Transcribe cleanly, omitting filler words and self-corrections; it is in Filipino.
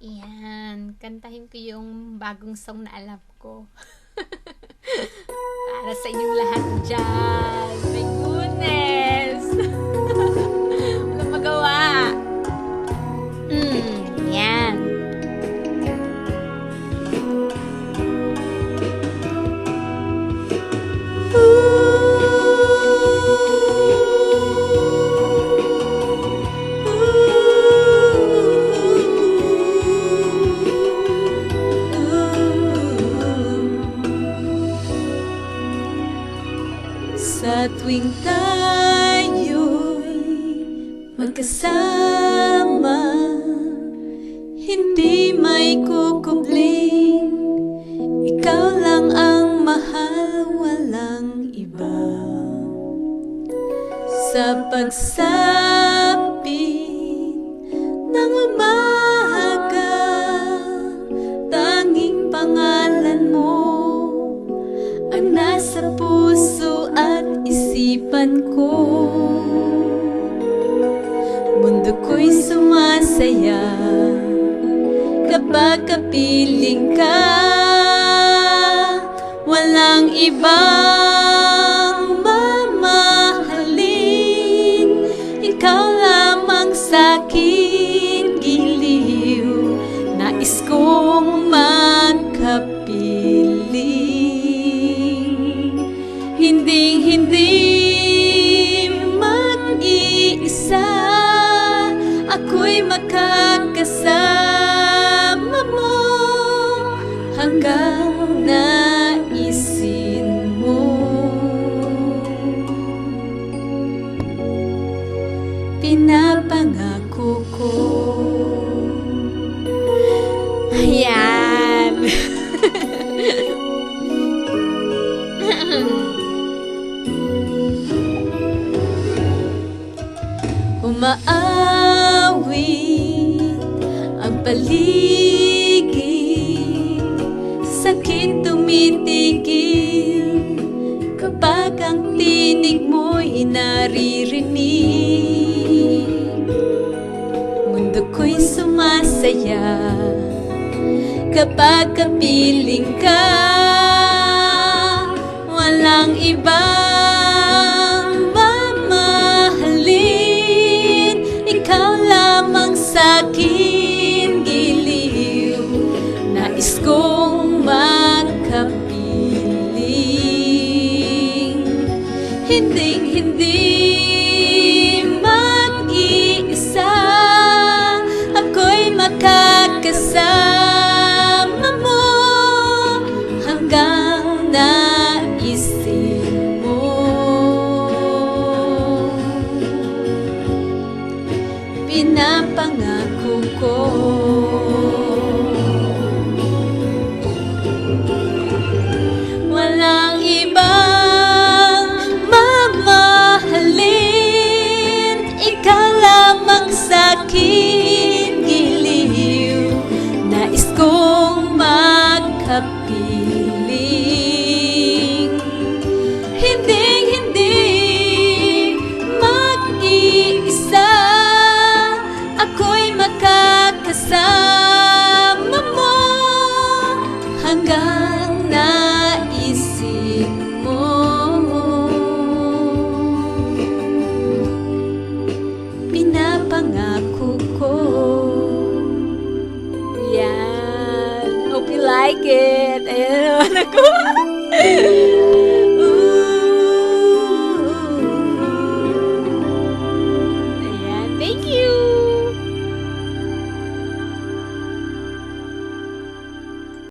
Iyan, kantahin ko yung bagong song na alam ko. Para sa inyong lahat dyan. My goodness! Walang magawa. Yan. Sa tuwing tayo'y magkasama, hindi may kukubling, ikaw lang ang mahal, walang iba. Sa pagsapit ng umaga, tanging pangalan mo ang nasa puso at isipan ko. Mundo ko'y sumasaya kapag kapiling ka. Walang ibang mamahalin, ikaw lamang sa'kin giliw. Nais kong magkapiling, hinding-hindi mag-iisa, ako'y makakasama mo hanggang naisin mo. Pinapangako ko. Ayan. Umaawit ang paligid, sakit tumitigil kapag ang tinig mo'y naririnig. Mundo ko'y sumasaya kapag kapiling ka. Walang ibang mamahalin, ikaw lamang sa'kin giliw. Nais kong magkapiling, hinding-hindi mag-iisa, ako'y makakasama mo hanggang naisin mo. Pinapangako ko. Walang ibang mamahalin, ikaw lamang sa'kin giliw. Nais kong magkapiling, hinding-hindi mag-iisa, ako'y makakasama mo hanggang naisin mo. Pinapangako ko. Yan. Hope you like it. Ayan naman ako.